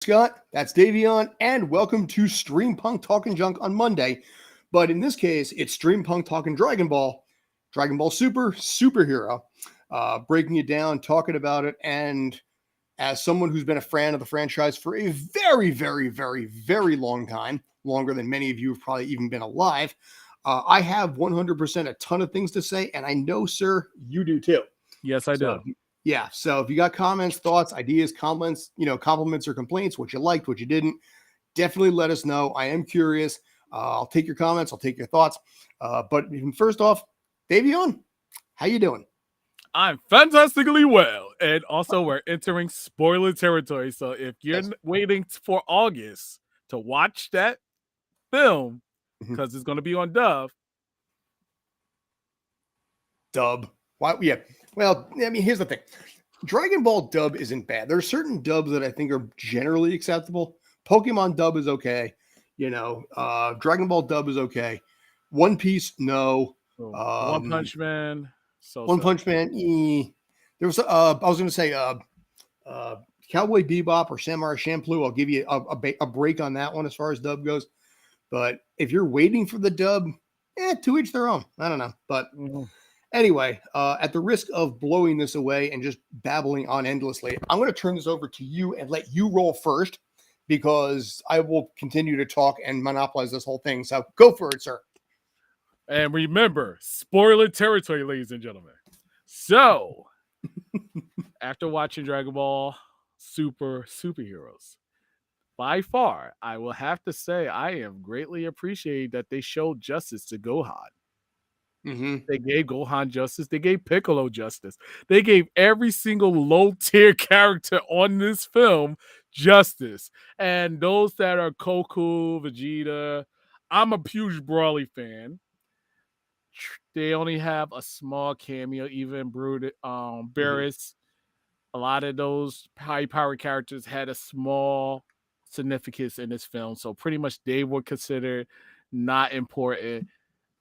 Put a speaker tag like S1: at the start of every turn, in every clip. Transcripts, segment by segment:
S1: Scott, that's Davion, and welcome to Stream Punk Talking Junk on Monday. But in this case, it's Stream Punk Talking Dragon Ball Super, superhero, breaking it down, talking about it. And as someone who's been a fan of the franchise for a very, very, very, very long time, longer than many of you have probably even been alive, I have 100% a ton of things to say. And I know, sir, you do too.
S2: Yes, I do.
S1: Yeah. So if you got comments, thoughts, ideas, comments, compliments or complaints, what you liked, what you didn't, definitely let us know. I am curious. I'll take your comments. I'll take your thoughts. But first off, Davion, how you doing?
S2: I'm fantastically well. And also, we're entering spoiler territory. So if you're waiting for August to watch that film, because it's going to be on
S1: Dub. Why? Yeah. Well, I mean, here's the thing. Dragon Ball dub isn't bad. There are certain dubs that I think are generally acceptable. Pokemon dub is okay. Dragon Ball dub is okay. One Piece, no.
S2: One Punch Man.
S1: One Punch Man. There was. I was going to say Cowboy Bebop or Samurai Champloo. I'll give you a break on that one as far as dub goes. But if you're waiting for the dub, to each their own. I don't know, but. Anyway, at the risk of blowing this away and just babbling on endlessly, I'm going to turn this over to you and let you roll first because I will continue to talk and monopolize this whole thing. So go for it, sir.
S2: And remember, spoiler territory, ladies and gentlemen. So, after watching Dragon Ball Superheroes, by far, I will have to say I am greatly appreciated that they showed justice to Gohan. They gave Gohan justice. They gave Piccolo justice. They gave every single low-tier character on this film justice. And those that are Goku, Vegeta, I'm a huge Broly fan. They only have a small cameo, even Barris. A lot of those high-powered characters had a small significance in this film. So pretty much they were considered not important.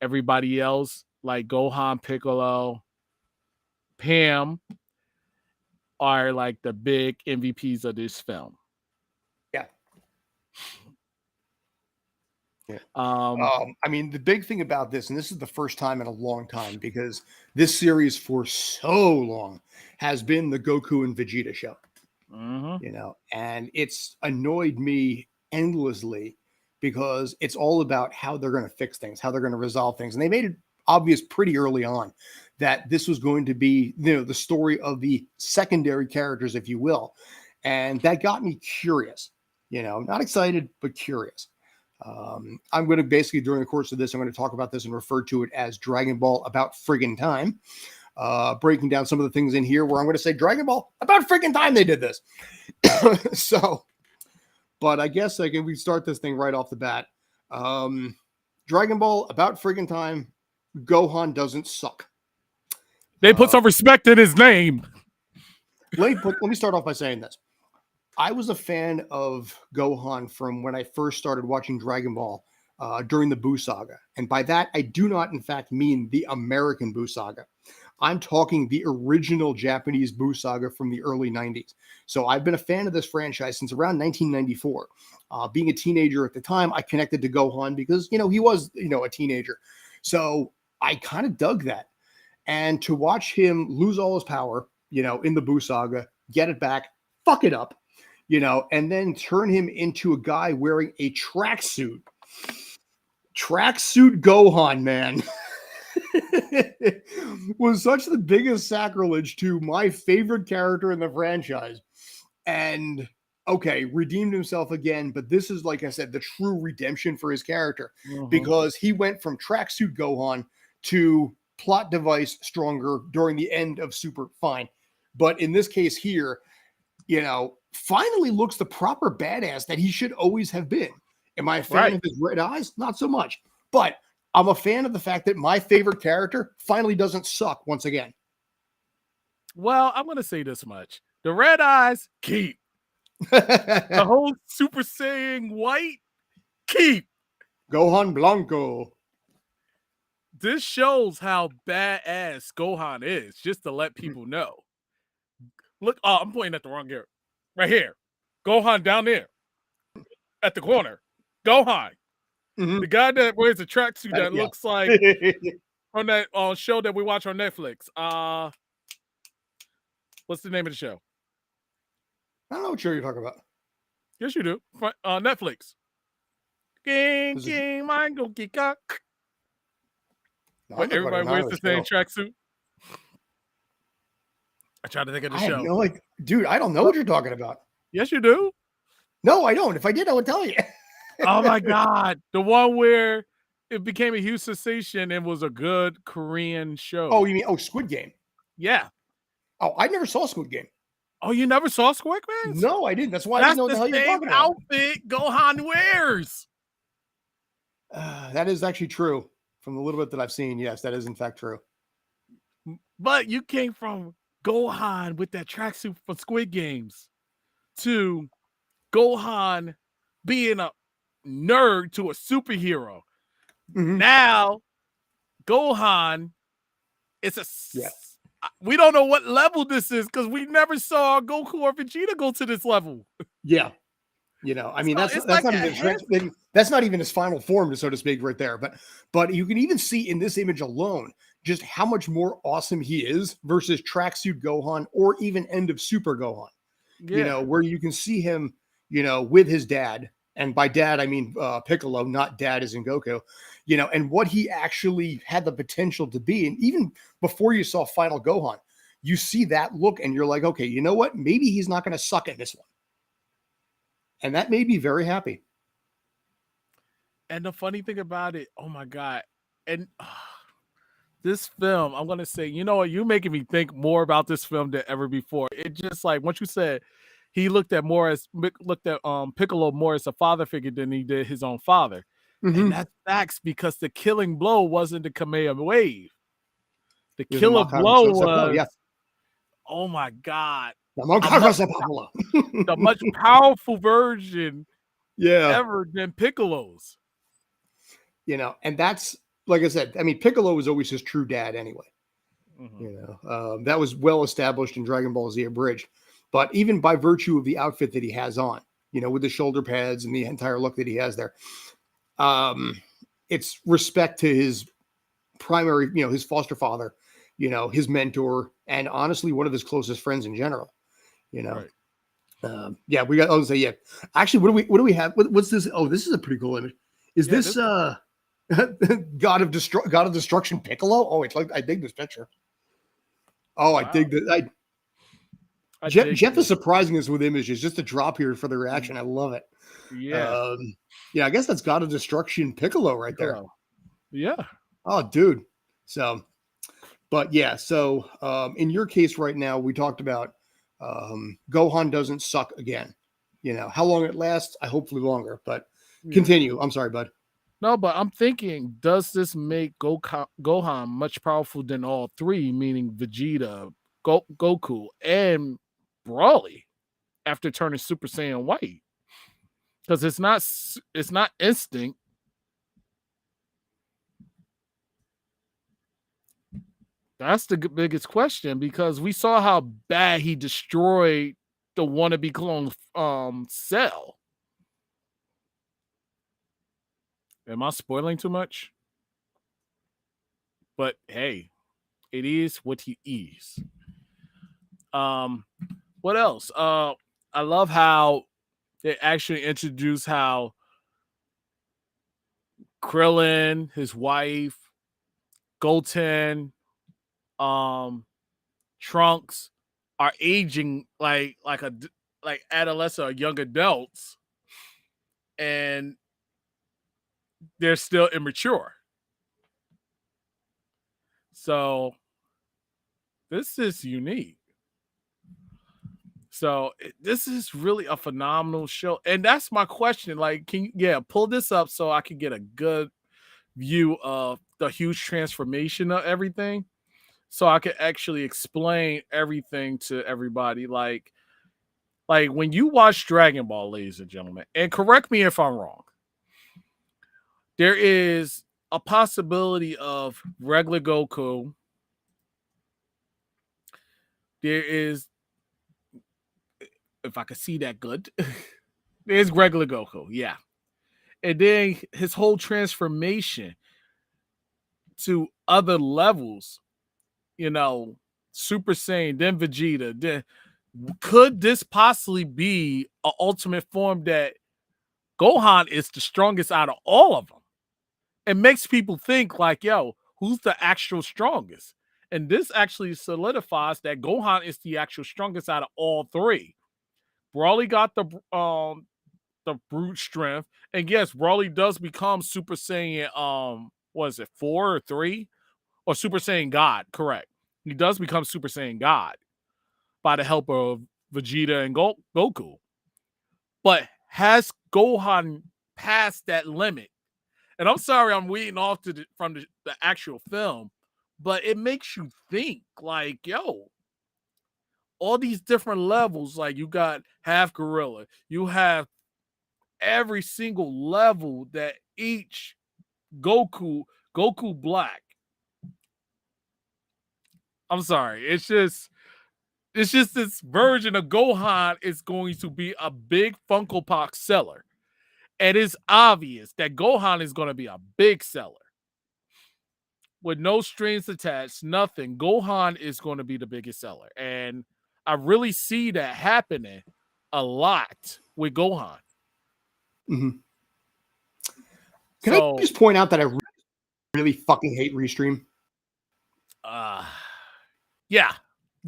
S2: Everybody else, like Gohan, Piccolo, Pam, are like the big MVPs of this film.
S1: Yeah. I mean, the big thing about this, and this is the first time in a long time because this series for so long has been the Goku and Vegeta show. And it's annoyed me endlessly because it's all about how they're going to fix things, how they're going to resolve things. And they made it obvious pretty early on that this was going to be, the story of the secondary characters, if you will. And that got me curious, not excited, but curious. I'm going to basically, during the course of this, I'm going to talk about this and refer to it as Dragon Ball About Friggin' Time. Breaking down some of the things in here where I'm going to say Dragon Ball About Friggin' Time they did this. But I guess we start this thing right off the bat. Dragon Ball About Friggin' Time, Gohan doesn't suck.
S2: They put some respect in his name.
S1: Let me start off by saying this. I was a fan of Gohan from when I first started watching Dragon Ball during the Buu Saga. And by that, I do not, in fact, mean the American Buu Saga. I'm talking the original Japanese Buu Saga from the early 90s. So I've been a fan of this franchise since around 1994. Being a teenager at the time, I connected to Gohan because, he was, a teenager. So I kind of dug that. And to watch him lose all his power, in the Buu Saga, get it back, fuck it up, and then turn him into a guy wearing a tracksuit. Tracksuit Gohan, man. Was such the biggest sacrilege to my favorite character in the franchise. And okay, redeemed himself again, but this is, like I said, the true redemption for his character because he went from tracksuit Gohan to plot device stronger during the end of Super. Fine. But in this case here, finally looks the proper badass that he should always have been. Am I a fan of his red eyes? Not so much. But I'm a fan of the fact that my favorite character finally doesn't suck once again.
S2: Well, I'm going to say this much. The red eyes, keep. The whole Super Saiyan white, keep.
S1: Gohan Blanco.
S2: This shows how badass Gohan is, just to let people know. Look, I'm pointing at the wrong ear. Right here. Gohan down there at the corner. Gohan.
S1: Mhm.
S2: The guy that wears a tracksuit that
S1: Yeah.
S2: looks like on that show that we watch on Netflix. What's the name of the show?
S1: I don't know what show you're talking about.
S2: Yes, you do. Netflix. King, King, Mango, Kika.
S1: No,
S2: Where everybody wears the same tracksuit. I tried to think of the show.
S1: Like, dude, I don't know what you're talking about.
S2: Yes, you do.
S1: No, I don't. If I did, I would tell you.
S2: Oh my God. The one where it became a huge sensation and was a good Korean show.
S1: Oh, you mean Squid Game?
S2: Yeah.
S1: Oh, I never saw Squid Game.
S2: Oh, you never saw Squid Game?
S1: No, I didn't. That's why I didn't know what the hell you're talking about.
S2: Outfit Gohan wears.
S1: That is actually true. From the little bit that I've seen, yes, that is in fact true.
S2: But you came from Gohan with that tracksuit for Squid Games to Gohan being a nerd to a superhero.
S1: Mm-hmm.
S2: Now, Gohan is we don't know what level this is because we never saw Goku or Vegeta go to this level.
S1: Yeah. I mean,
S2: So
S1: that's not even his final form, so to speak, right there. But you can even see in this image alone just how much more awesome he is versus tracksuit Gohan or even end of Super Gohan.
S2: Yeah.
S1: Where you can see him, with his dad. And by dad, I mean Piccolo, not dad as in Goku, and what he actually had the potential to be. And even before you saw Final Gohan, you see that look and you're like, okay, you know what? Maybe he's not going to suck at this one. And that made me very happy.
S2: And the funny thing about it, oh my God. And this film, I'm going to say, you know what? You're making me think more about this film than ever before. It just like, once you said he looked at Piccolo more as a father figure than he did his own father. Mm-hmm. And that's facts because the killing blow wasn't the Kamehameha wave. The killer blow was, oh my God. The much powerful version ever than Piccolo's.
S1: And that's, like I said, I mean, Piccolo was always his true dad anyway. Mm-hmm. That was well established in Dragon Ball Z Abridged. But even by virtue of the outfit that he has on, with the shoulder pads and the entire look that he has there, it's respect to his primary, his foster father, his mentor, and honestly, one of his closest friends in general. Right. We got. Oh, say yeah. Actually, what do we have? What's this? Oh, this is a pretty cool image. Is this God of Destruction Piccolo? Oh, it's like I dig this picture. Oh, wow. I dig that. Jeff is surprising us with images. Just a drop here for the reaction. I love it.
S2: Yeah.
S1: I guess that's God of Destruction Piccolo right there.
S2: Yeah.
S1: Oh, dude. So, but yeah. So, in your case right now, we talked about Gohan doesn't suck again. How long it lasts, hopefully longer, but continue. I'm sorry, bud.
S2: No, but I'm thinking, does this make Gohan much powerful than all three, meaning Vegeta, Goku, and Broly after turning Super Saiyan White? Because it's not instinct. That's the biggest question because we saw how bad he destroyed the wannabe clone Cell. Am I spoiling too much? But hey, it is what he is. What else? I love how they actually introduced how Krillin, his wife, Goten, Trunks are aging like adolescent or young adults, and they're still immature. So this is unique. So this is really a phenomenal show. And that's my question. Like, can you pull this up so I can get a good view of the huge transformation of everything? So I can actually explain everything to everybody. Like when you watch Dragon Ball, ladies and gentlemen, and correct me if I'm wrong, there is a possibility of regular Goku. There is if I could see that good. There's regular Goku, yeah. And then his whole transformation to other levels, Super Saiyan, then Vegeta. Then could this possibly be an ultimate form that Gohan is the strongest out of all of them? It makes people think like, yo, who's the actual strongest? And this actually solidifies that Gohan is the actual strongest out of all three. Broly got the brute strength, and yes, Broly does become Super Saiyan. What is it, 4 or 3, or Super Saiyan God? Correct. He does become Super Saiyan God by the help of Vegeta and Goku. But has Gohan passed that limit? And I'm sorry, I'm reading off from the actual film, but it makes you think like, yo, all these different levels, like you got half gorilla, you have every single level that each Goku Black. I'm sorry, it's just this version of Gohan is going to be a big Funko Pop seller. It is obvious that Gohan is going to be a big seller. With no strings attached, nothing. Gohan is going to be the biggest seller. And I really see that happening a lot with Gohan.
S1: Mm-hmm. Can I just point out that I really fucking hate Restream?
S2: Yeah.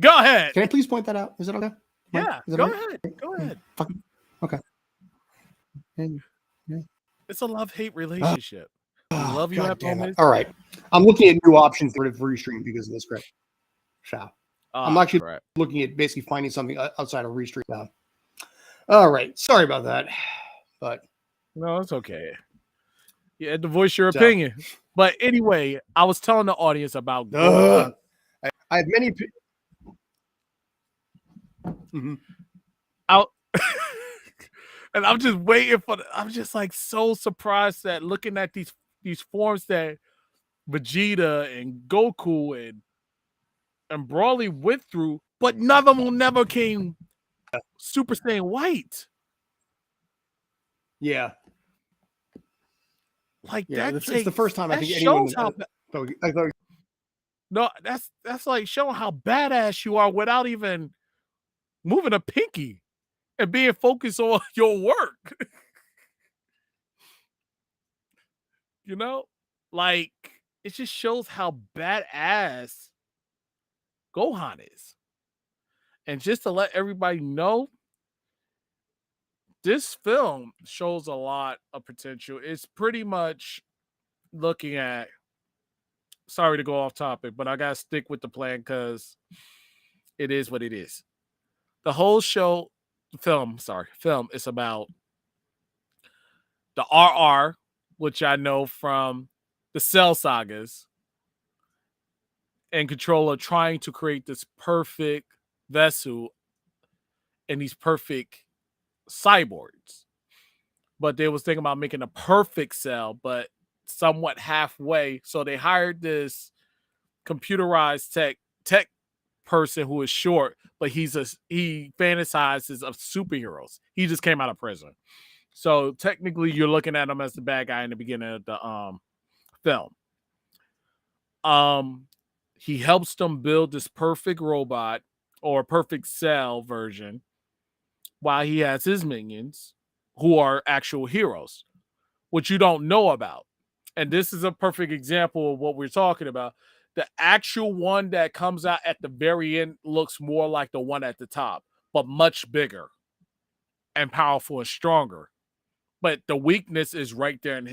S2: Go ahead.
S1: Can I please point that out? Is it okay?
S2: Yeah. Go ahead. Go ahead.
S1: Okay.
S2: It's a love-hate relationship. We love you at moments.
S1: All right. I'm looking at new options for Restream because of this crap. I'm actually looking at basically finding something outside of Restream now. All right. Sorry about that. But
S2: no, it's okay. You had to voice your opinion. But anyway, I was telling the audience about Gohan.
S1: I have many. Mm-hmm.
S2: And I'm just waiting for. I'm just like so surprised that looking at these forms that Vegeta and Goku and Broly went through, but none of them never came Super Saiyan White.
S1: Yeah.
S2: Like
S1: it's the first time I think anyone.
S2: No, that's like showing how badass you are without even moving a pinky and being focused on your work. Like it just shows how badass Gohan is. And just to let everybody know, this film shows a lot of potential. It's pretty much looking at, sorry to go off topic, but I gotta stick with the plan because it is what it is. The whole film is about the RR, which I know from the Cell sagas, and Controller trying to create this perfect vessel and these perfect cyborgs. But they was thinking about making a perfect Cell, but somewhat halfway. So they hired this computerized tech person who is short, but he fantasizes of superheroes. He just came out of prison. So technically you're looking at him as the bad guy in the beginning of the film. He helps them build this perfect robot or perfect Cell version while he has his minions who are actual heroes, which you don't know about. And this is a perfect example of what we're talking about. The actual one that comes out at the very end looks more like the one at the top, but much bigger and powerful and stronger. But the weakness is right there in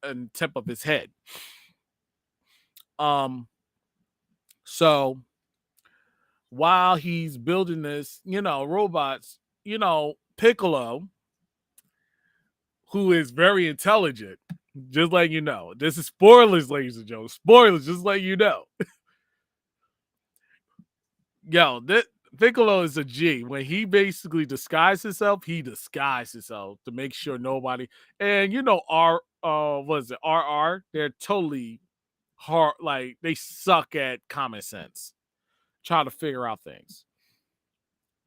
S2: the tip of his head. So while he's building this, robots, Piccolo, who is very intelligent, just like this is spoilers, ladies and gentlemen. Spoilers, just like Yo, Piccolo is a G. When he basically disguises himself, to make sure nobody. And what is it? RR? They're totally hard. Like they suck at common sense, trying to figure out things.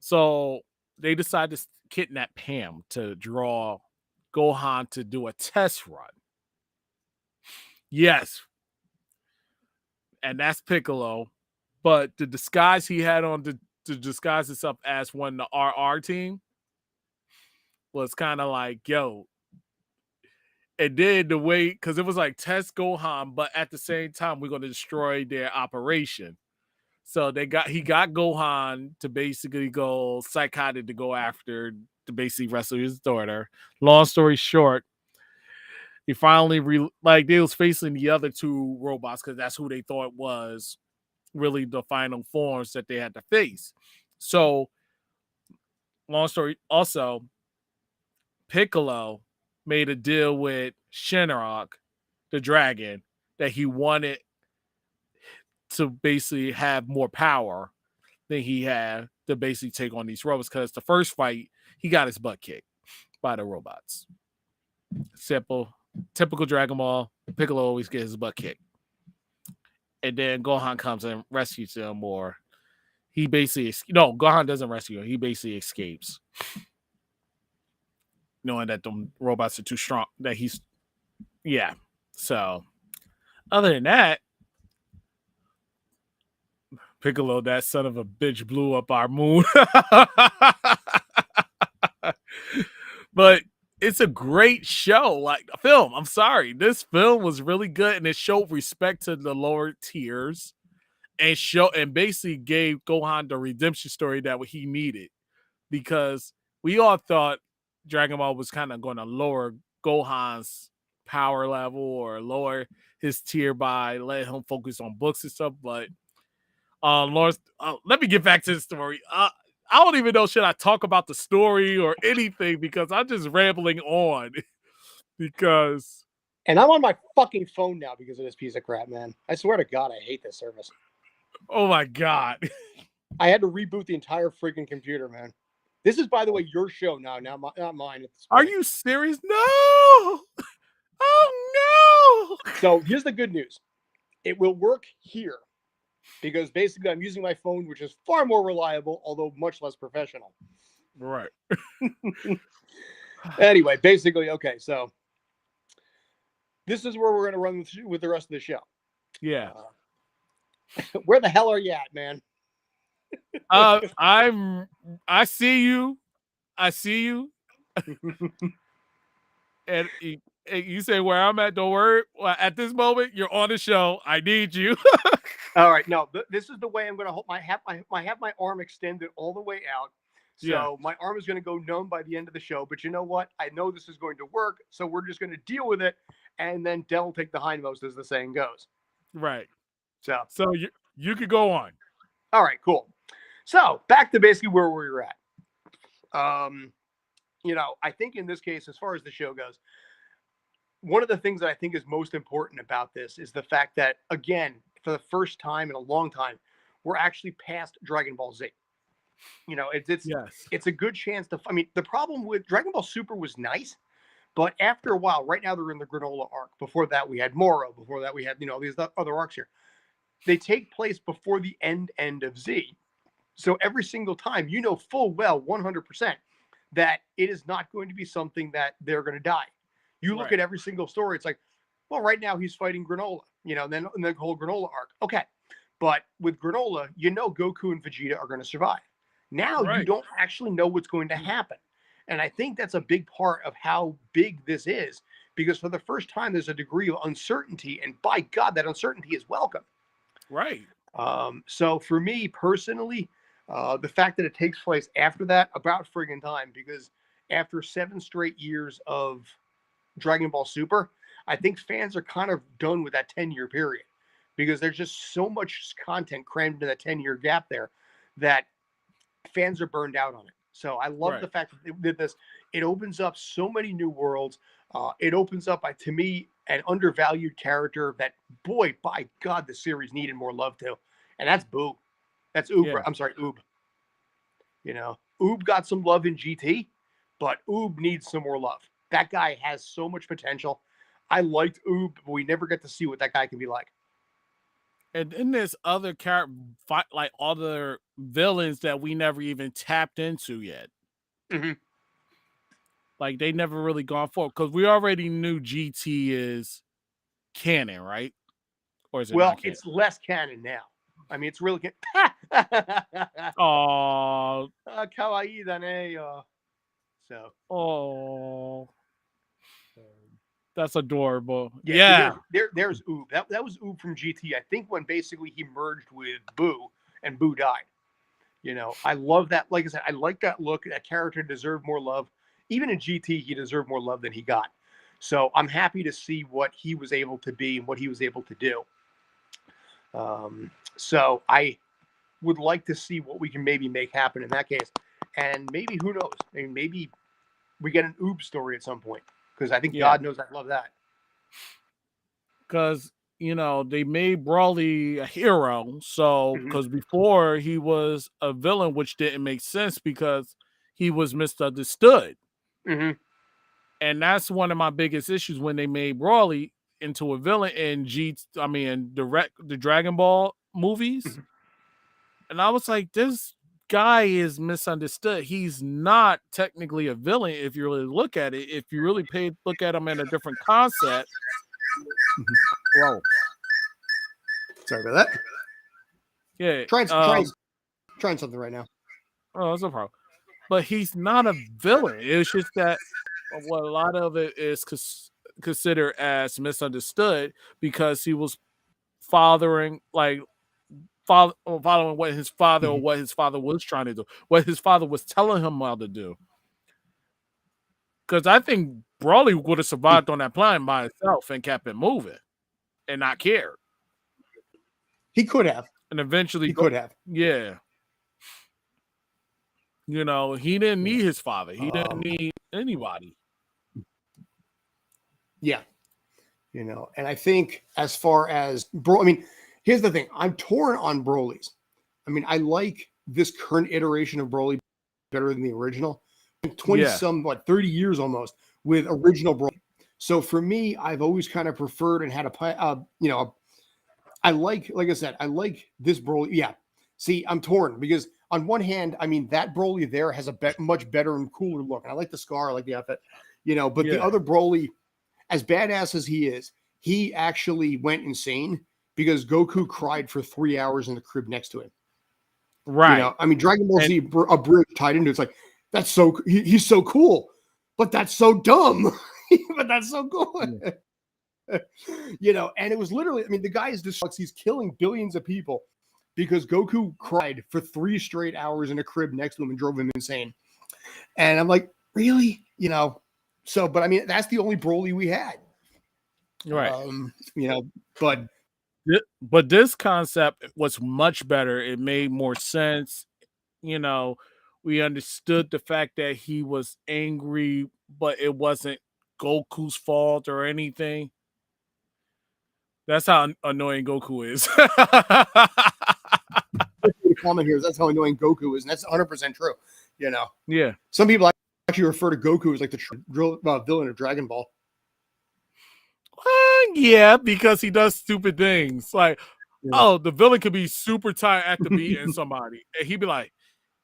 S2: So they decided to kidnap Pam to draw Gohan to do a test run. Yes. And that's Piccolo. But the disguise he had on to disguise himself as one of the RR team was kind of like, yo. And then the way, because it was like test Gohan, but at the same time, we're going to destroy their operation. So he got Gohan to basically go psychotic to go after to basically wrestle his daughter. Long story short, he finally they was facing the other two robots because that's who they thought was really the final forms that they had to face. So, long story. Also, Piccolo made a deal with Shinra, the dragon, that he wanted to basically have more power than he had to basically take on these robots. Because the first fight, he got his butt kicked by the robots. Simple, typical Dragon Ball. Piccolo always gets his butt kicked. And then Gohan comes and rescues him, or he basically Gohan doesn't rescue him. He basically escapes, knowing that the robots are too strong. That So, other than that, Piccolo, that son of a bitch, blew up our moon. But it's a great show, like a film. I'm sorry, this film was really good, and it showed respect to the lower tiers, and basically gave Gohan the redemption story that he needed, because we all thought Dragon Ball was kind of going to lower Gohan's power level or lower his tier by letting him focus on books and stuff. But Lawrence, let me get back to the story. I don't even know, should I talk about the story or anything, because I'm just rambling on. Because
S1: and I'm on my fucking phone now because of this piece of crap, man. I swear to God, I hate this service.
S2: Oh my God.
S1: I had to reboot the entire freaking computer, man. This is, by the way, your show now, not mine.
S2: Are you serious? No. Oh no.
S1: So here's the good news. It will work here, because basically I'm using my phone, which is far more reliable, although much less professional.
S2: Right.
S1: Anyway, basically, okay, so this is where we're going to run with the rest of the show.
S2: Yeah.
S1: Where the hell are you at, man?
S2: I see you. And you say where I'm at, don't worry. Well, at this moment, you're on the show. I need you.
S1: All right, no, this is the way I'm going to hold my arm extended all the way out. So my arm is going to go numb by the end of the show. But you know what? I know this is going to work, so we're just going to deal with it, and then Dell will take the hindmost, as the saying goes.
S2: Right.
S1: So
S2: you could go on.
S1: All right, cool. So back to basically where we were at. I think in this case, as far as the show goes, one of the things that I think is most important about this is the fact that, again, for the first time in a long time, we're actually past Dragon Ball Z. It's a good chance to. I mean, the problem with Dragon Ball Super was nice, but after a while, right now they're in the granola arc. Before that, we had Moro. Before that, we had these other arcs here. They take place before the end of Z. So every single time, full well 100% that it is not going to be something that they're going to die. You look at every single story, it's like, well, right now he's fighting Granola, then in the whole Granola arc. Okay. But with Granola, Goku and Vegeta are going to survive. Now you don't actually know what's going to happen. And I think that's a big part of how big this is, because for the first time, there's a degree of uncertainty. And by God, that uncertainty is welcome.
S2: Right.
S1: So for me personally, the fact that it takes place after that, about friggin' time, because after 7 straight years of Dragon Ball Super, I think fans are kind of done with that 10-year period, because there's just so much content crammed into that 10-year gap there that fans are burned out on it. So I love the fact that they did this. It opens up so many new worlds. It opens up, to me, an undervalued character that, boy, by God, the series needed more love to. And that's Boo. That's Oob. Yeah. I'm sorry, Oob. Oob got some love in GT, but Oob needs some more love. That guy has so much potential. I liked Oob, but we never get to see what that guy can be like.
S2: And then there's other other villains that we never even tapped into yet.
S1: Mm-hmm.
S2: Like they never really gone forward because we already knew GT is canon, right? Or is it
S1: Well,
S2: not canon?
S1: it's less canon now. I mean, it's really
S2: Oh,
S1: kawaii da ne. So.
S2: that's adorable.
S1: Yeah, see,
S2: Yeah,
S1: there's Oob. That was Oob from GT. I think when basically he merged with Boo, and Boo died. You know, I love that. Like I said, I like that look. That character deserved more love. Even in GT, he deserved more love than he got. So I'm happy to see what he was able to be and what he was able to do. So I would like to see what we can maybe make happen in that case. And maybe, who knows? I mean, maybe we get an Oob story at some point, because I think God knows I love that.
S2: Because they made Brawly a hero. So because before he was a villain, which didn't make sense because he was misunderstood.
S1: Mm-hmm.
S2: And that's one of my biggest issues when they made Brawly into a villain in the Dragon Ball movies.
S1: Mm-hmm.
S2: And I was like, this guy is misunderstood. He's not technically a villain if you really look at it. If you really look at him in a different concept.
S1: Whoa. Sorry about that.
S2: Yeah.
S1: Trying something right now.
S2: Oh, that's no problem. But he's not a villain. It's just that what a lot of it is considered as misunderstood because he was following what his father or what his father was trying to do, what his father was telling him how to do. Because I think Brawly would have survived on that planet by himself and kept it moving and not cared.
S1: He could have.
S2: And eventually
S1: he could have.
S2: Yeah. He didn't need his father. He didn't need anybody.
S1: Yeah. And I think as far as here's the thing. I'm torn on Broly's. I mean, I like this current iteration of Broly better than the original. 30 years almost with original Broly. So for me, I've always kind of preferred and had I like I said, I like this Broly. Yeah. See, I'm torn because on one hand, I mean, that Broly there has a much better and cooler look. And I like the scar, I like the outfit, but the other Broly, as badass as he is, he actually went insane because Goku cried for 3 hours in the crib next to him.
S2: Right.
S1: I mean, Dragon Ball Z, a bridge tied into it's like, that's so, he's so cool, but that's so dumb. But that's so cool. And it was literally, I mean, the guy is destructive. He's killing billions of people because Goku cried for 3 straight hours in a crib next to him and drove him insane. And I'm like, really? So, but I mean, that's the only Broly we had.
S2: Right.
S1: But
S2: this concept was much better. It made more sense. We understood the fact that he was angry, but it wasn't Goku's fault or anything. That's how annoying Goku is.
S1: The comment here is that's how annoying Goku is, and that's 100% true.
S2: Yeah.
S1: Some people actually refer to Goku as like the villain of Dragon Ball.
S2: Yeah, because he does stupid things. Like, the villain could be super tired after beating somebody, and he'd be like,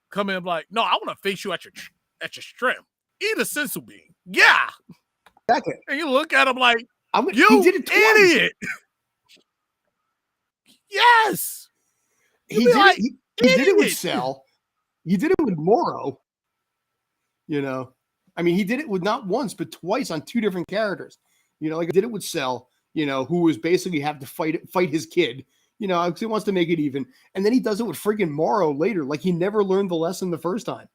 S2: come in like, no, I want to face you at your strength. Eat a sensu bean. Yeah.
S1: Exactly.
S2: And you look at him like,
S1: he did it twice.
S2: Idiot. Yes.
S1: He did it with Cell. He did it with Moro. I mean, he did it with not once, but twice on 2 different characters. Like I did it with Cell, who was basically have to fight his kid, because he wants to make it even. And then he does it with freaking Moro later. Like he never learned the lesson the first time.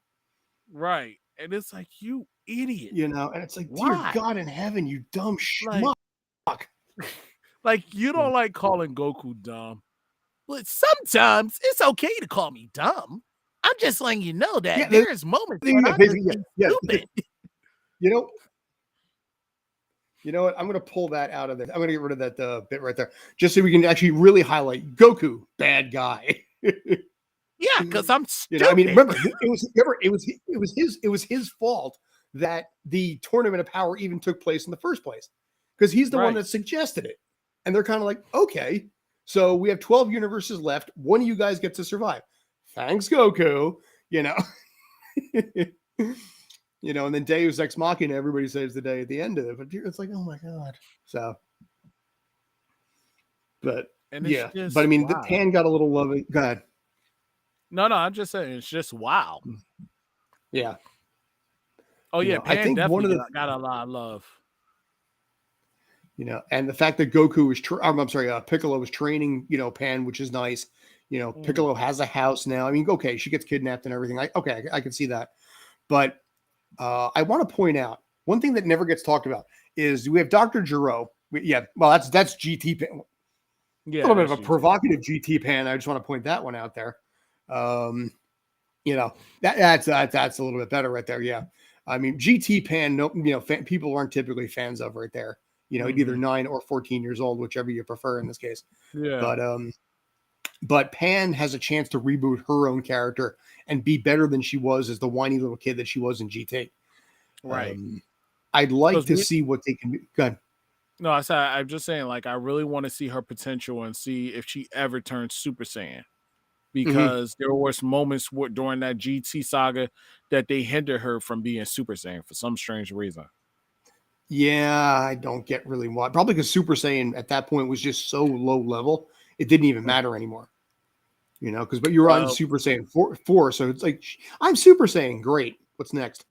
S2: Right. And it's like, you idiot.
S1: And it's like, why? Dear God in heaven, you dumb schmuck.
S2: Like, you don't like calling Goku dumb. But sometimes it's okay to call me dumb. I'm just letting you know that there's moments when I'm stupid.
S1: You know what? I'm going to pull that out of there. I'm going to get rid of that bit right there, just so we can actually really highlight Goku, bad guy.
S2: Yeah, because I'm stupid.
S1: I mean, remember, it was his fault that the Tournament of Power even took place in the first place, because he's the one that suggested it. And they're kind of like, okay, so we have 12 universes left. One of you guys gets to survive. Thanks, Goku. And then Deus Ex Machina, everybody says the day at the end of it, but it's like, oh my god. So, but
S2: And it's
S1: yeah, but I
S2: just
S1: mean, the
S2: wow.
S1: Pan got a little loving. Go ahead.
S2: No, I'm just saying it's just wow.
S1: Yeah.
S2: Oh yeah,
S1: I
S2: Pan
S1: think one of
S2: definitely
S1: the,
S2: got a lot of love.
S1: and the fact that Goku was, I'm sorry, Piccolo was training, Pan, which is nice. Piccolo has a house now. I mean, okay, she gets kidnapped and everything. I can see that. But I want to point out one thing that never gets talked about is we have Dr. Gero. Yeah, well, that's GT Pan.
S2: Yeah,
S1: A little bit of a
S2: GT.
S1: provocative GT Pan. I just want to point that one out there. That's a little bit better right there. Yeah. I mean, GT Pan, no, people aren't typically fans of right there. Either 9 or 14 years old, whichever you prefer in this case.
S2: Yeah.
S1: But Pan has a chance to reboot her own character and be better than she was as the whiny little kid that she was in GT.
S2: Right.
S1: I'd like to see what they can do. Go ahead.
S2: No, I'm just saying, like, I really want to see her potential and see if she ever turns Super Saiyan. Because there was moments during that GT saga that they hindered her from being Super Saiyan for some strange reason.
S1: Yeah, I don't get really why. Probably because Super Saiyan at that point was just so low level, it didn't even matter anymore. But you're on Super Saiyan 4, so it's like, I'm Super Saiyan. Great. What's next?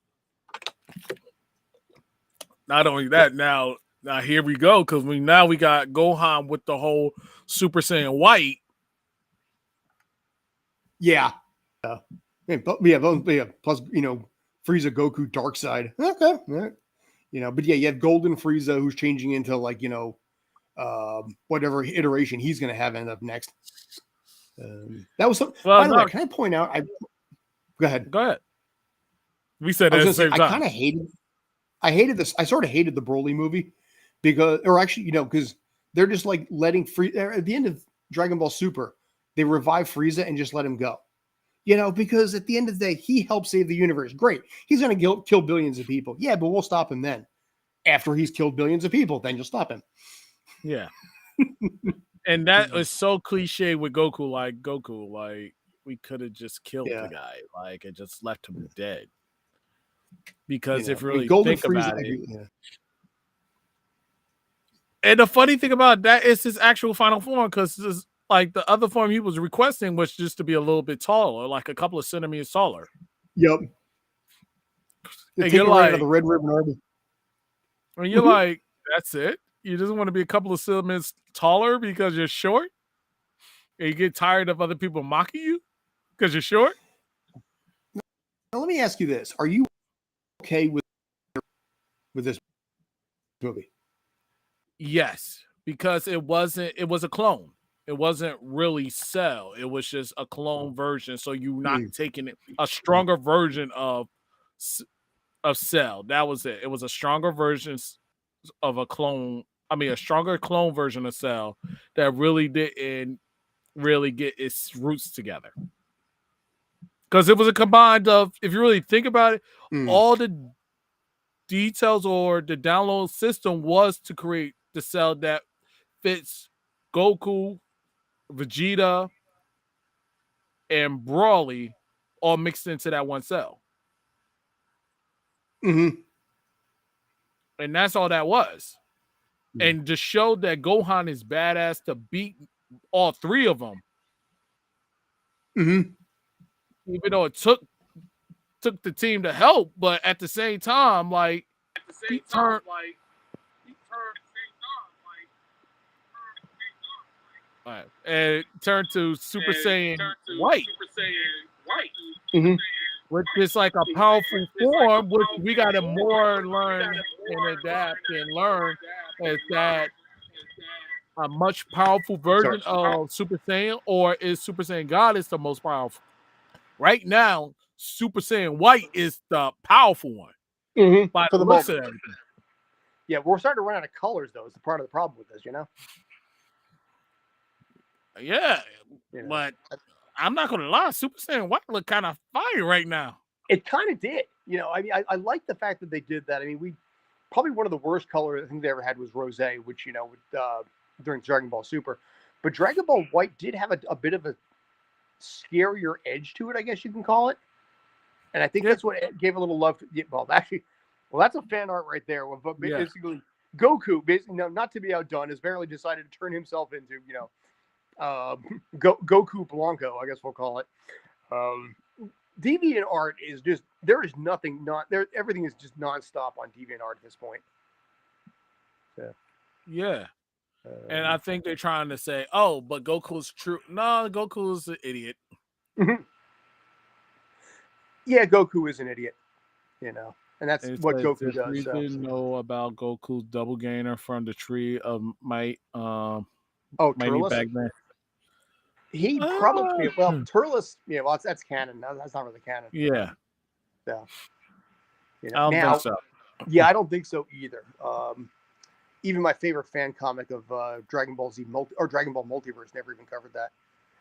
S2: Not only that, now here we go, because now we got Gohan with the whole Super Saiyan White.
S1: Yeah. Yeah. Plus, Frieza, Goku, Dark Side. Okay. All right. But yeah, you have Golden Frieza who's changing into like, whatever iteration he's going to have end up next. That was some, by the way, can I point out? Go ahead.
S2: Go ahead. We said at the same time.
S1: I kind of hated this. I sort of hated the Broly movie because they're just like letting at the end of Dragon Ball Super, they revive Frieza and just let him go. Because at the end of the day, he helped save the universe. Great. He's going to kill billions of people. Yeah, but we'll stop him then. After he's killed billions of people, then you'll stop him.
S2: Yeah. And that was so cliche with Goku. Like, we could have just killed the guy. Like, and just left him dead. Because if you really think about it. Yeah. And the funny thing about that is his actual final form, because like the other form he was requesting was just to be a little bit taller, like a couple of centimeters taller.
S1: Yep.
S2: And you're like,
S1: out of the Red Ribbon Army.
S2: And you're like, that's it? You just want to be a couple of centimeters taller because you're short? And you get tired of other people mocking you because you're short?
S1: Now, let me ask you this. Are you okay with this movie?
S2: Yes, because it was a clone. It wasn't really Cell. It was just a clone version. So you're not taking a stronger version of Cell. That was it. It was a stronger version of a clone. I mean, a stronger clone version of Cell that really didn't really get its roots together. Because it was a combined of, if you really think about it, all the details or the download system was to create the Cell that fits Goku, Vegeta, and Broly all mixed into that one Cell.
S1: Mm-hmm.
S2: And that's all that was. And to show that Gohan is badass to beat all three of them.
S1: Mm-hmm.
S2: Even though it took the team to help, but at the same time, like, he turned and turned to Super Saiyan White.
S1: Mm-hmm.
S2: Which is like a powerful form, which we got to more learn and adapt and learn, is that a much powerful version of Super Saiyan, or is Super Saiyan God is the most powerful? Right now, Super Saiyan White is the powerful one.
S1: Mm-hmm.
S2: By the looks of everything.
S1: Yeah, we're starting to run out of colors, though. It's part of the problem with this,
S2: Yeah, but I'm not gonna lie, Super Saiyan White look kind of fire right now.
S1: It kind of did. I mean, I like the fact that they did that. I mean, we probably one of the worst colors I think they ever had was Rose, which during Dragon Ball Super, but Dragon Ball White did have a bit of a scarier edge to it, I guess you can call it. And I think that's what gave a little love to. Well, actually, that's a fan art right there. But basically, Goku, basically, not to be outdone, has barely decided to turn himself into, Goku Blanco, I guess we'll call it. Deviant art is just, there is nothing not there. Everything is just nonstop on Deviant art at this point.
S2: Yeah. And I think they're trying to say, oh, but Goku's true. No, Goku's an idiot.
S1: Yeah, Goku is an idiot, and that's what Goku does.
S2: We didn't know about Goku's double gainer from the tree of might. Mighty
S1: Turles?
S2: Bagman.
S1: He probably Turles. Yeah, well, that's canon. No, that's not really canon.
S2: Yeah.
S1: Yeah.
S2: I don't think so.
S1: Yeah, I don't think so either. Even my favorite fan comic of Dragon Ball Z or Dragon Ball Multiverse never even covered that,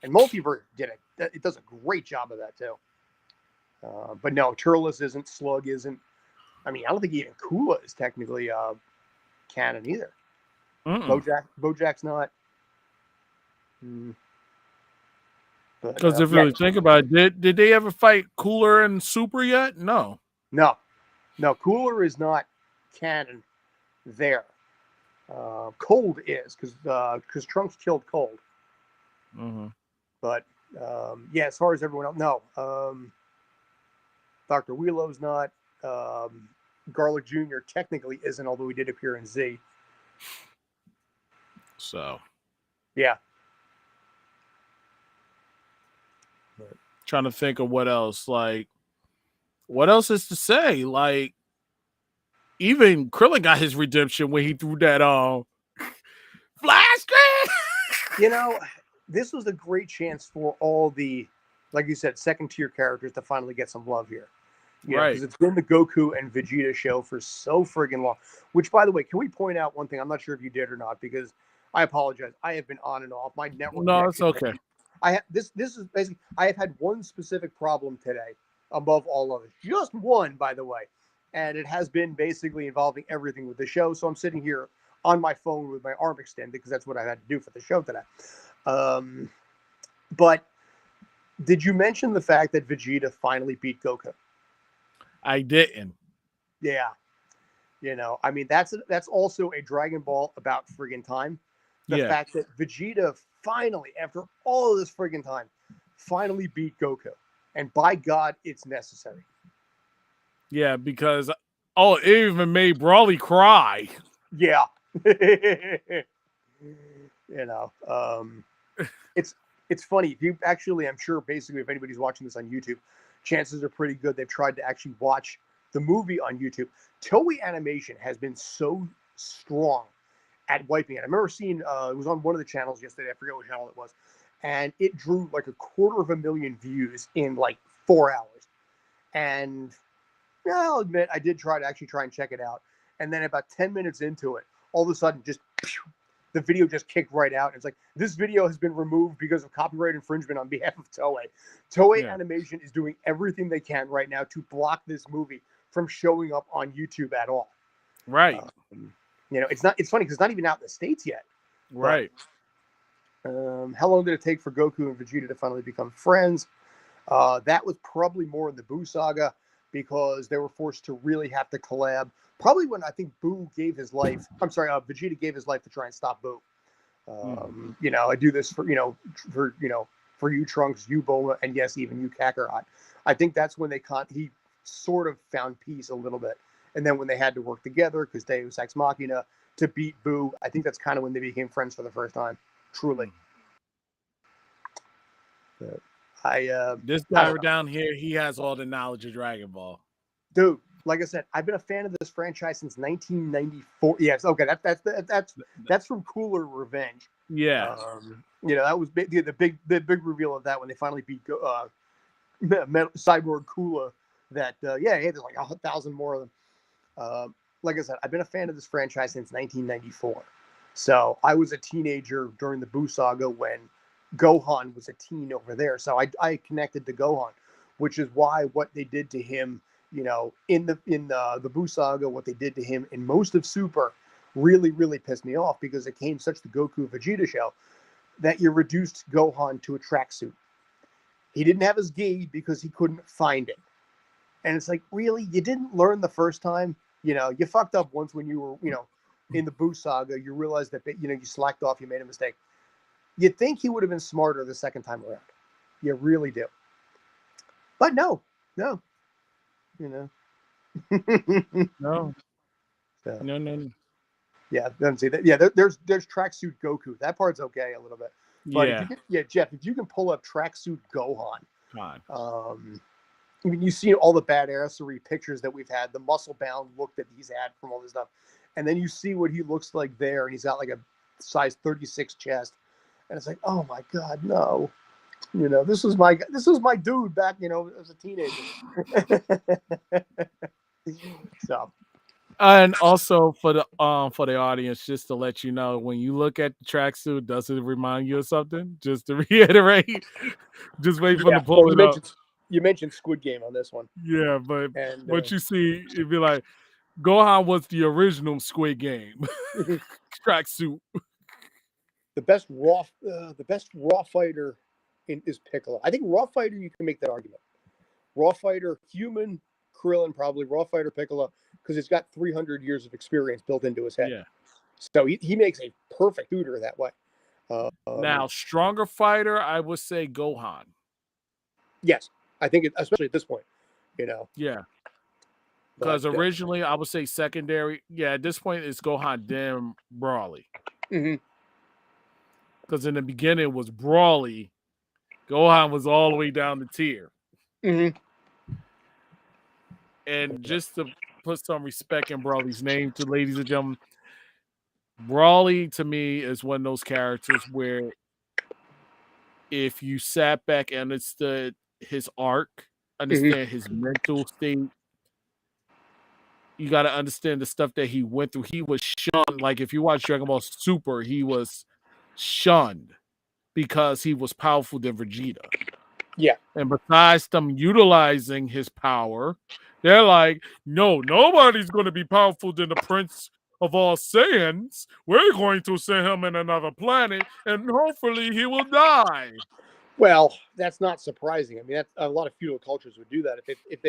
S1: and Multiverse did it. It does a great job of that too. But no, Turles isn't. Slug isn't. I mean, I don't think even Kula is technically canon either. Bojack's not.
S2: Because if you really think about it, did they ever fight Cooler and Super yet? No.
S1: Cooler is not canon there. Cold is because Trunks killed Cold. But as far as everyone else, no. Dr. Wheelo's not. Garlic Jr. technically isn't, although he did appear in Z.
S2: So.
S1: Yeah.
S2: Trying to think of what else. Like, what else is to say? Like, even Krillin got his redemption when he threw that flash screen.
S1: This was a great chance for all the, like you said, second tier characters to finally get some love here. Right. Because it's been the Goku and Vegeta show for so friggin' long. Which, by the way, can we point out one thing? I'm not sure if you did or not, because I apologize. I have been on and off. My network.
S2: No, it's okay.
S1: This is basically, I have had one specific problem today above all others. Just one, by the way. And it has been basically involving everything with the show. So I'm sitting here on my phone with my arm extended because that's what I had to do for the show today. But did you mention the fact that Vegeta finally beat Goku?
S2: I didn't.
S1: Yeah. I mean, that's also a Dragon Ball about friggin' time. The fact that Vegeta finally, after all of this friggin' time, finally beat Goku. And by God, it's necessary.
S2: Yeah, because, it even made Brawly cry.
S1: Yeah. It's funny. You actually, I'm sure, basically, if anybody's watching this on YouTube, chances are pretty good they've tried to actually watch the movie on YouTube. Toei Animation has been so strong at wiping it. I remember seeing, it was on one of the channels yesterday. I forget what channel it was. And it drew like 250,000 views in like 4 hours. And I'll admit, I did try and check it out. And then about 10 minutes into it, all of a sudden, the video just kicked right out. It's like, this video has been removed because of copyright infringement on behalf of Toei. Toei Animation is doing everything they can right now to block this movie from showing up on YouTube at all.
S2: Right.
S1: It's funny because it's not even out in the States yet.
S2: Right.
S1: But, how long did it take for Goku and Vegeta to finally become friends? That was probably more in the Buu saga because they were forced to really have to collab. Probably when I think Vegeta gave his life to try and stop Buu. I do this for you, Trunks, you, Bulma, and yes, even you, Kakarot. I think that's when he sort of found peace a little bit. And then when they had to work together, because Deus Ex Machina, to beat Buu, I think that's kind of when they became friends for the first time. Truly.
S2: This guy down here, he has all the knowledge of Dragon Ball.
S1: Dude, like I said, I've been a fan of this franchise since 1994. Yes, okay, that's from Cooler Revenge.
S2: Yeah.
S1: That was the big reveal of that when they finally beat Cyborg Cooler. That there's like 1,000 more of them. Like I said, I've been a fan of this franchise since 1994. So I was a teenager during the Buu saga when Gohan was a teen over there. So I connected to Gohan, which is why what they did to him, in the Buu saga, what they did to him in most of Super really, really pissed me off because it came such the Goku Vegeta show that you reduced Gohan to a tracksuit. He didn't have his gi because he couldn't find it. And it's like, really, you didn't learn the first time. You know, you fucked up once when you were, in the Boo saga. You realized that you slacked off, you made a mistake. You'd think he would have been smarter the second time around. You really do. But no, no.
S2: No.
S1: So,
S2: No.
S1: yeah, then see that. Yeah, there's tracksuit Goku. That part's okay a little bit. But
S2: Yeah.
S1: Jeff, if you can pull up tracksuit Gohan,
S2: Fine.
S1: I mean, you've seen all the badassery pictures that we've had, the muscle bound look that he's had from all this stuff, and then you see what he looks like there, and he's got like a size 36 chest, and it's like, oh my god, no. This was my dude back, as a teenager. So,
S2: and also for the audience, just to let you know, when you look at the tracksuit, does it remind you of something? Just to reiterate, just wait for the pull it up.
S1: You mentioned Squid Game on this one.
S2: Yeah, but what you see, it'd be like Gohan was the original Squid Game tracksuit.
S1: The best raw fighter is Piccolo. I think raw fighter, you can make that argument. Raw fighter, human, Krillin, probably raw fighter Piccolo, because he's got 300 years of experience built into his head.
S2: Yeah.
S1: So he makes a perfect tutor that way.
S2: Now, stronger fighter, I would say Gohan.
S1: Yes, I think especially at this point,
S2: Yeah. Because originally I would say secondary. Yeah, at this point it's Gohan then Broly. Because in the beginning it was Broly. Gohan was all the way down the tier. And just to put some respect in Broly's name, to ladies and gentlemen, Broly to me is one of those characters where if you sat back and understood his arc, understand his mental state, you got to understand the stuff that he went through. He was shunned. Like if you watch Dragonball Super, he was shunned because he was powerful than Vegeta.
S1: Yeah.
S2: And besides them utilizing his power, they're like, no, nobody's going to be powerful than the Prince of all Saiyans. We're going to send him in another planet, and hopefully he will die.
S1: Well, that's not surprising. I mean, that's a lot of feudal cultures would do that if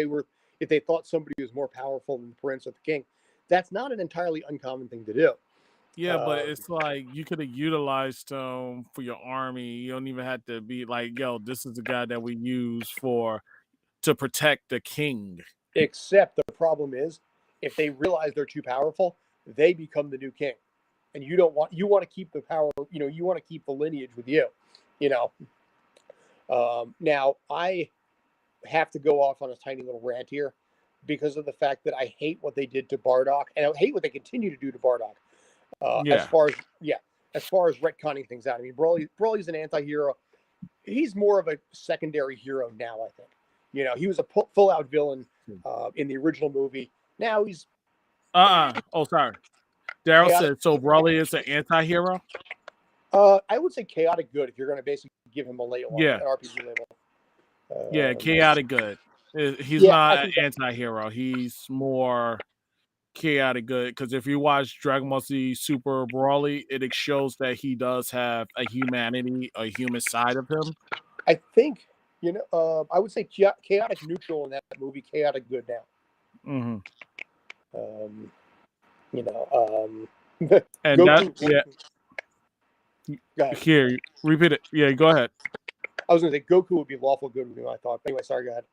S1: they thought somebody was more powerful than the prince or the king. That's not an entirely uncommon thing to do.
S2: Yeah, but it's like you could have utilized him for your army. You don't even have to be like, yo, this is the guy that we use to protect the king.
S1: Except the problem is, if they realize they're too powerful, they become the new king, and you want to keep the power. You want to keep the lineage with you. Now I have to go off on a tiny little rant here because of the fact that I hate what they did to Bardock, and I hate what they continue to do to Bardock. As far as retconning things out, I mean, Broly's an anti-hero. He's more of a secondary hero now, I think. He was a full-out villain in the original movie. Now he's
S2: Oh, sorry. Daryl said, so Broly is an anti-hero?
S1: I would say chaotic good if you're going to basically give him a label, an RPG label.
S2: Chaotic good. He's not an anti-hero. He's more chaotic good, because if you watch Dragon Ball Z Super Broly, it shows that he does have a human side of him.
S1: I think, I would say chaotic neutral in that movie, chaotic good now.
S2: And Goku, here, repeat it. Yeah, go ahead.
S1: I was going to say Goku would be lawful good with me, I thought. Anyway, sorry, go ahead.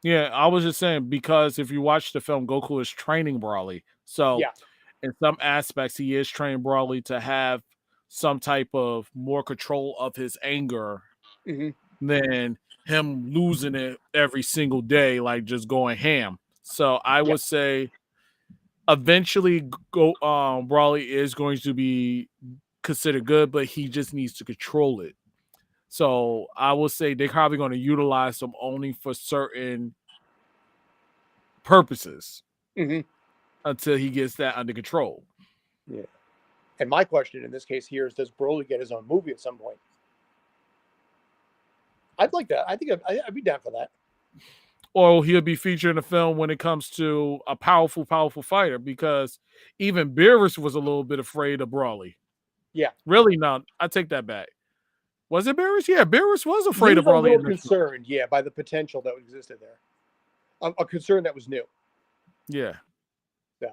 S2: Yeah, I was just saying, because if you watch the film, Goku is training Broly. So in some aspects, he is training Broly to have some type of more control of his anger than him losing it every single day, like just going ham. So I would say eventually Broly is going to be considered good, but he just needs to control it. So I will say they're probably going to utilize them only for certain purposes until he gets that under control.
S1: Yeah. And my question in this case here is, does Broly get his own movie at some point? I'd like that. I think I'd be down for that.
S2: Or he'll be featured in a film when it comes to a powerful fighter, because even Beerus was a little bit afraid of Broly.
S1: Yeah.
S2: Really not. I take that back. Was it Beerus? Yeah, Beerus was afraid of Broly.
S1: A little concerned, by the potential that existed there. a concern that was new.
S2: Yeah.
S1: Yeah.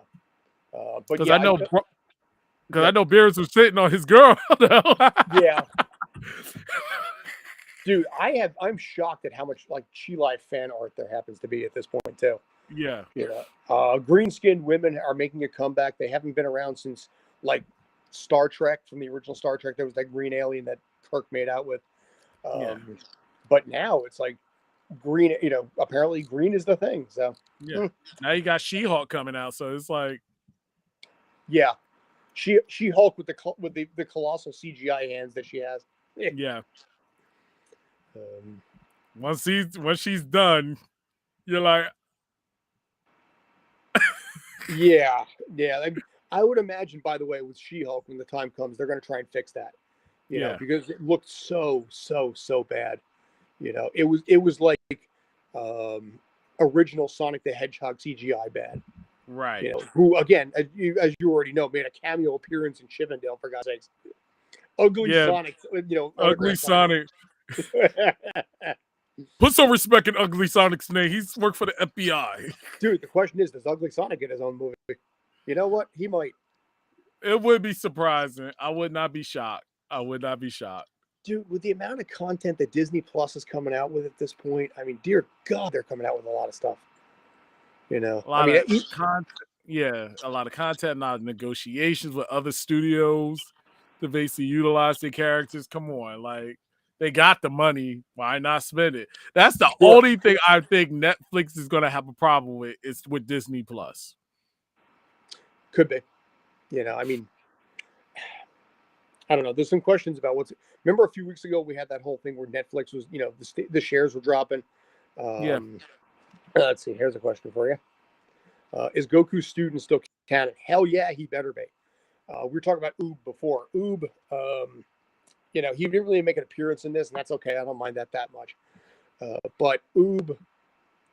S1: But
S2: Because
S1: yeah,
S2: I know Beers was sitting on his girl.
S1: Yeah. Dude, I'm shocked at how much like Chi Life fan art there happens to be at this point too.
S2: Yeah.
S1: Green-skinned women are making a comeback. They haven't been around since like Star Trek, from the original Star Trek. There was that green alien that Kirk made out with.
S2: Yeah.
S1: But now it's like green, apparently green is the thing. So
S2: Yeah. Now you got She-Hulk coming out, so it's like,
S1: yeah. She-Hulk with the colossal CGI hands that she has.
S2: yeah. Once she's done, you're like,
S1: yeah. I would imagine, by the way, with She-Hulk, when the time comes, they're going to try and fix that. You know, because it looked so bad. It was like original Sonic the Hedgehog CGI bad.
S2: right.
S1: Who again, as you already know, made a cameo appearance in Chippendale, for God's sakes. Ugly Sonic,
S2: Ugly Sonic. Put some respect in Ugly Sonic's name. He's worked for the FBI.
S1: Dude, the question is, does Ugly Sonic get his own movie? You know what? He might.
S2: It would be surprising. I would not be shocked.
S1: Dude, with the amount of content that Disney Plus is coming out with at this point, I mean, dear God, they're coming out with a lot of stuff.
S2: A lot of content. Yeah, a lot of content, a lot of negotiations with other studios to basically utilize their characters. Come on, like they got the money. Why not spend it? That's the only thing I think Netflix is going to have a problem with is with Disney Plus.
S1: Could be. I mean, I don't know. There's some questions about remember a few weeks ago we had that whole thing where Netflix was, the shares were dropping.
S2: Yeah.
S1: Let's see. Here's a question for you. Is Goku's student still canon? Hell yeah, he better be. We were talking about Oob before. Oob, he didn't really make an appearance in this, and that's okay. I don't mind that much. But Oob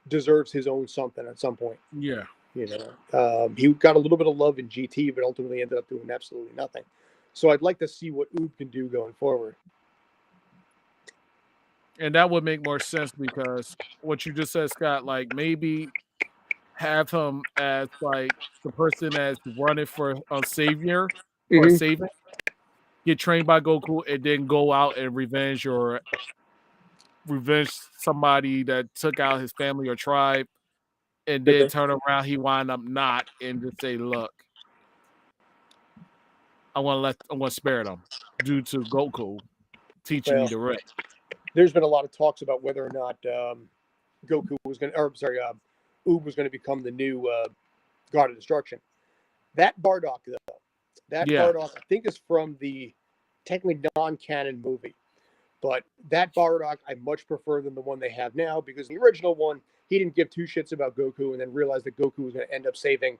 S1: deserves his own something at some point.
S2: Yeah.
S1: He got a little bit of love in GT, but ultimately ended up doing absolutely nothing. So I'd like to see what Oob can do going forward.
S2: And that would make more sense because what you just said, Scott, like maybe have him as like the person that's running for a savior or saving, get trained by Goku, and then go out and revenge somebody that took out his family or tribe, and then turn around, he wind up not, and just say, look, I want to spare them due to Goku teaching me the right.
S1: There's been a lot of talks about whether or not Goku was going to, Oob was going to become the new God of Destruction. That Bardock, though, Bardock, I think, is from the technically non-canon movie. But that Bardock, I much prefer than the one they have now, because the original one, he didn't give two shits about Goku and then realized that Goku was going to end up saving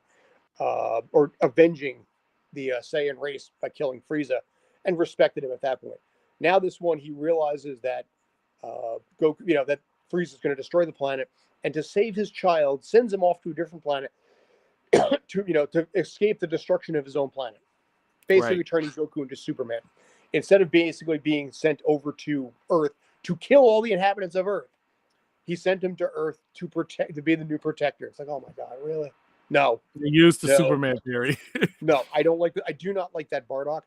S1: or avenging the Saiyan race by killing Frieza, and respected him at that point. Now this one, he realizes that Goku, that Frieza is going to destroy the planet, and to save his child, sends him off to a different planet to escape the destruction of his own planet. Basically turning Goku into Superman. Instead of basically being sent over to Earth to kill all the inhabitants of Earth, he sent him to Earth to be the new protector. It's like, oh my God, really? No.
S2: They used the Superman theory.
S1: No, I don't like that. I do not like that Bardock.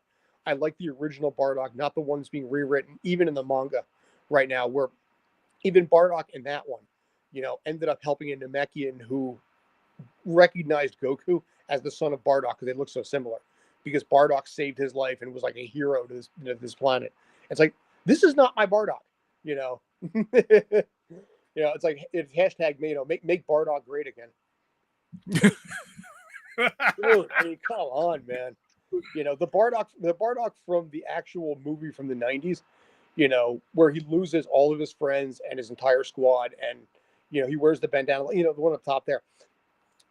S1: I like the original Bardock, not the one that's being rewritten, even in the manga right now, where even Bardock in that one, ended up helping a Namekian who recognized Goku as the son of Bardock because they look so similar. Because Bardock saved his life and was like a hero to this planet. It's like, this is not my Bardock, it's like, it's hashtag, make Bardock great again. Dude, I mean, come on, man. The Bardock from the actual movie from the 90s, where he loses all of his friends and his entire squad, and he wears the bandana, the one up top there.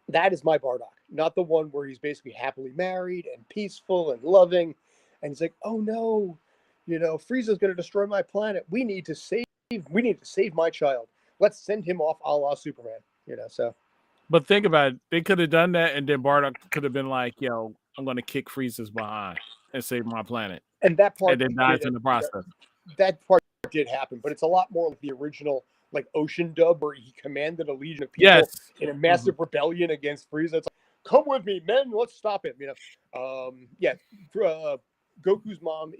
S1: That is my Bardock, not the one where he's basically happily married and peaceful and loving, and he's like, oh no, Frieza's going to destroy my planet. We need to save my child. Let's send him off a la Superman. So.
S2: But think about it. They could have done that, and then Bardock could have been like, yo, I'm going to kick Frieza's behind and save my planet.
S1: And that part,
S2: and then dies in the process.
S1: That part did happen, but it's a lot more like the original, like Ocean Dub, where he commanded a legion of people
S2: Yes.
S1: in a massive rebellion against Frieza. It's like, come with me, men, let's stop him. Goku's mom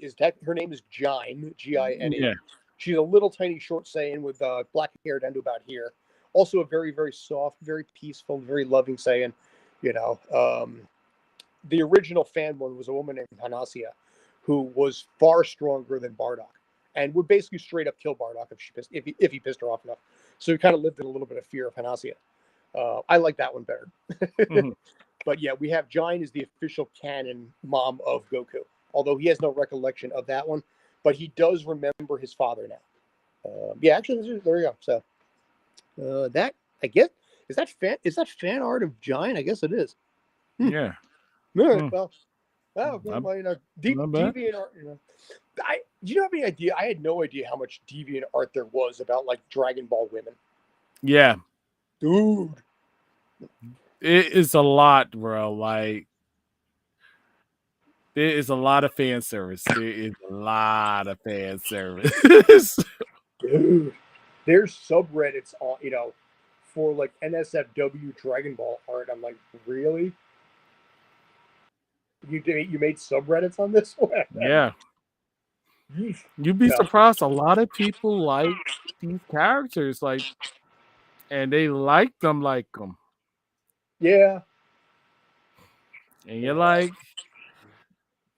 S1: her name is Gine, Gine.
S2: Yeah.
S1: She's a little tiny short Saiyan with black hair down to about here. Also a very, very soft, very peaceful, very loving Saiyan. The original fan one was a woman named Hanasia, who was far stronger than Bardock, and would basically straight up kill Bardock if he pissed her off enough. So he kind of lived in a little bit of fear of Hanasia. I like that one better. But yeah, we have Gine is the official canon mom of Goku, although he has no recollection of that one, but he does remember his father now. Actually, there we go. So that, I guess, is that fan art of Gine? I guess it is.
S2: Yeah.
S1: All right, well, deviant art. Do you have any idea? I had no idea how much deviant art there was about like Dragon Ball women.
S2: Yeah,
S1: dude,
S2: it is a lot, bro. Like, there is a lot of fan service. There is a lot of fan service.
S1: Dude, there's subreddits on, for like NSFW Dragon Ball art. I'm like, really? You made subreddits on this one?
S2: Yeah. You'd be surprised. A lot of people like these characters, like, and they like them.
S1: Yeah.
S2: And you're like,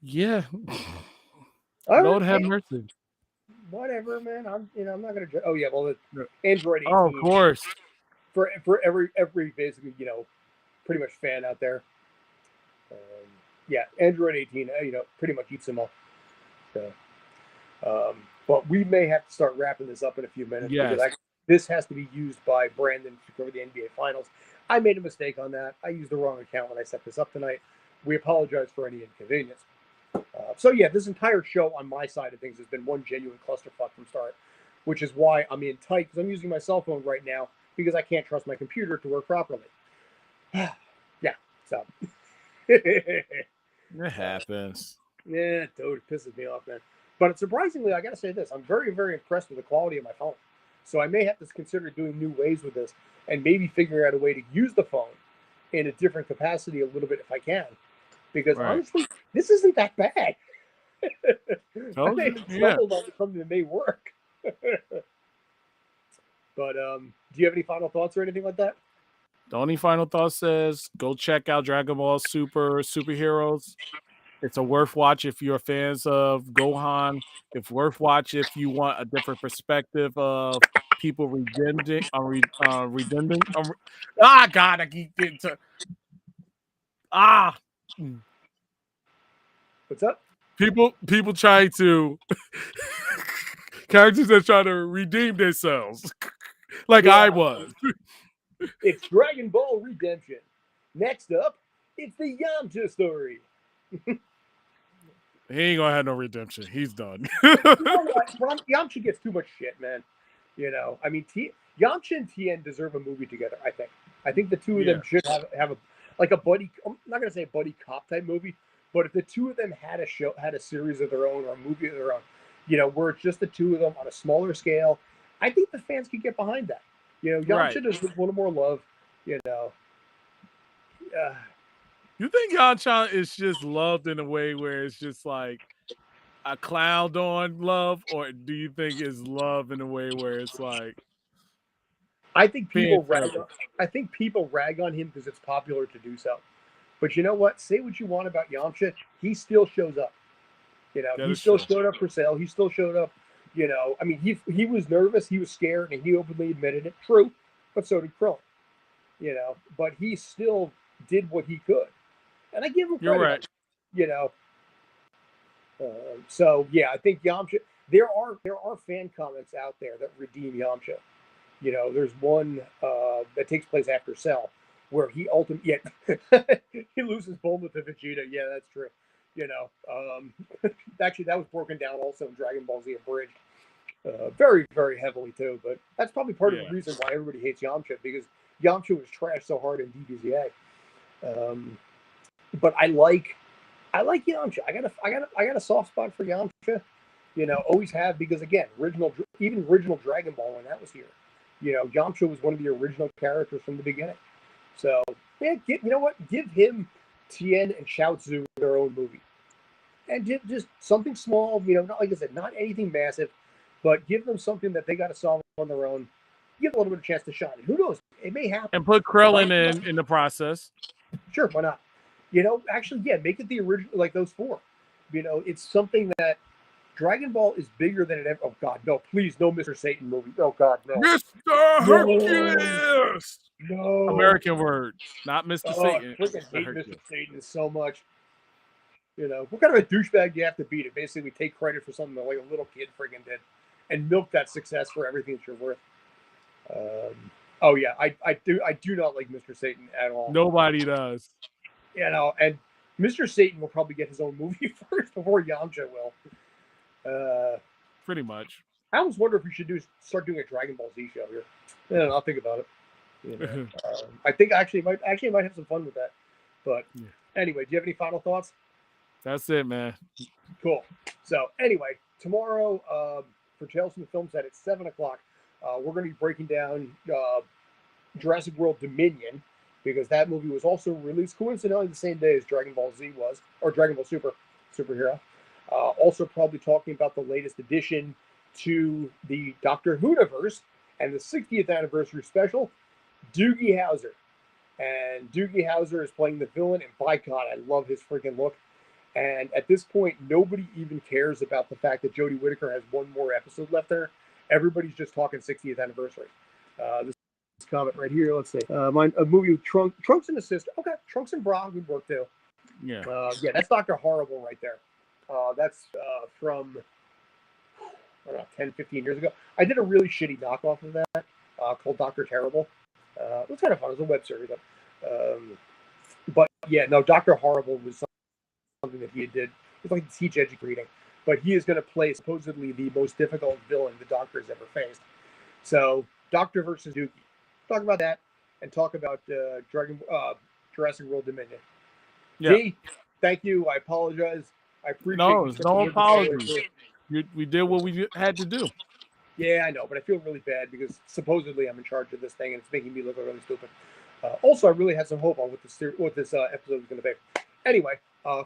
S2: yeah.
S1: Lord
S2: have mercy.
S1: Whatever, man. I'm not gonna. Oh yeah, well, Android 18.
S2: Oh, of course.
S1: For every basically, pretty much fan out there. Android 18, pretty much eats them all. So, but we may have to start wrapping this up in a few minutes because this has to be used by Brandon to cover the NBA Finals. I made a mistake on that. I used the wrong account when I set this up tonight. We apologize for any inconvenience. This entire show on my side of things has been one genuine clusterfuck from start, which is why I'm in tight because I'm using my cell phone right now because I can't trust my computer to work properly. So.
S2: It happens.
S1: Yeah, dude, it pisses me off, man. But surprisingly, I got to say this. I'm very, very impressed with the quality of my phone. So I may have to consider doing new ways with this and maybe figuring out a way to use the phone in a different capacity a little bit if I can. Because honestly, this isn't that bad. I may have stumbled on something that may work. But do you have any final thoughts or anything like that?
S2: The only final thought says go check out Dragon Ball Super Superheroes. It's a worth watch if you're fans of Gohan. It's worth watch if you want a different perspective of people redempting. God, I keep getting to.
S1: What's up?
S2: People trying to characters that try to redeem themselves, like I was.
S1: It's Dragon Ball Redemption. Next up, it's the Yamcha story.
S2: He ain't gonna have no redemption. He's done.
S1: Yamcha gets too much shit, man. I mean, Yamcha and Tien deserve a movie together. I think the two of them should have a buddy. I'm not gonna say a buddy cop type movie, but if the two of them had a series of their own or a movie of their own, where it's just the two of them on a smaller scale, I think the fans could get behind that. Yamcha does a little more love. You
S2: think Yamcha is just loved in a way where it's just like a clown on love, or do you think it's love in a way where it's like?
S1: I think people rag on him because it's popular to do so. But you know what? Say what you want about Yamcha, he still shows up. He still showed up for sale. He still showed up. I mean, he was nervous, he was scared, and he openly admitted it. True, but so did Krillin. But he still did what he could, and I give him credit.
S2: You're right.
S1: I think Yamcha. There are fan comments out there that redeem Yamcha. There's one that takes place after Cell, where he ultimately he loses Bulma to Vegeta. Yeah, that's true. Actually, that was broken down also in Dragon Ball Z Abridged. Very, very heavily too, but that's probably part of the reason why everybody hates Yamcha, because Yamcha was trashed so hard in DBZA. But I like Yamcha. I got a soft spot for Yamcha. Always have, because again, original Dragon Ball when that was here.
S3: Yamcha was one of the original characters from the beginning. So, yeah, you know what? Give him Tien and Chaozu their own movie. And just something small, not like I said, not anything massive, but give them something that they got to solve on their own. Give a little bit of chance to shine. And who knows? It may happen.
S2: And put Krillin in the process.
S3: Sure, why not? Actually, yeah, make it the original, like those four. It's something that Dragon Ball is bigger than it ever. Oh God, no! Please, no Mr. Satan movie. Oh God, no!
S2: Mr. Hercules.
S3: No.
S2: American word, not Mr. Satan.
S3: I freaking hate Mr. Satan so much. What kind of a douchebag do you have to be to basically take credit for something that like a little kid friggin' did, and milk that success for everything that you're worth? Oh yeah, I do not like Mr. Satan at all.
S2: Nobody does.
S3: And Mr. Satan will probably get his own movie first before Yamcha will.
S2: Pretty much.
S3: I always wonder if we should start doing a Dragon Ball Z show here. I'll think about it. I think I actually might have some fun with that. But anyway, do you have any final thoughts?
S2: That's it, man.
S3: Cool. So anyway, tomorrow for Tales from the Film Set at 7:00, we're going to be breaking down Jurassic World Dominion, because that movie was also released coincidentally the same day as Dragon Ball Z was, or Dragon Ball Superhero. Also probably talking about the latest addition to the Doctor Who-verse and the 60th anniversary special, Doogie Howser. And Doogie Howser is playing the villain, and by God, I love his freaking look. And at this point, nobody even cares about the fact that Jodie Whittaker has one more episode left there. Everybody's just talking 60th anniversary. This comment right here, let's see. A movie with Trunks and his sister. Okay, Trunks and Bra would work too.
S2: Yeah.
S3: That's Dr. Horrible right there. That's from, I don't know, 10, 15 years ago. I did a really shitty knockoff of that called Dr. Terrible. It was kind of fun. It was a web series. But yeah, no, Dr. Horrible was something that he did. It was like teach educating. But he is going to play supposedly the most difficult villain the Doctor has ever faced. So, Doctor versus Dookie. Talk about that and talk about Jurassic World Dominion.
S2: Yeah.
S3: D, thank you. I apologize. I appreciate
S2: no apologies. We did what we had to do.
S3: Yeah, I know, but I feel really bad because supposedly I'm in charge of this thing and it's making me look really stupid. Also, I really had some hope on what this episode is going to be. Anyway,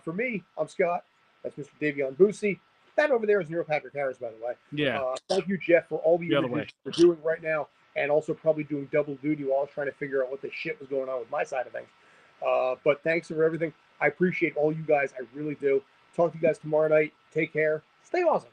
S3: for me, I'm Scott. That's Mr. Davion Boosie. That over there is Neil Patrick Harris, by the way.
S2: Yeah.
S3: Thank you, Jeff, for all the interviews we're doing right now, and also probably doing double duty while I was trying to figure out what the shit was going on with my side of things. But thanks for everything. I appreciate all you guys. I really do. Talk to you guys tomorrow night. Take care. Stay awesome.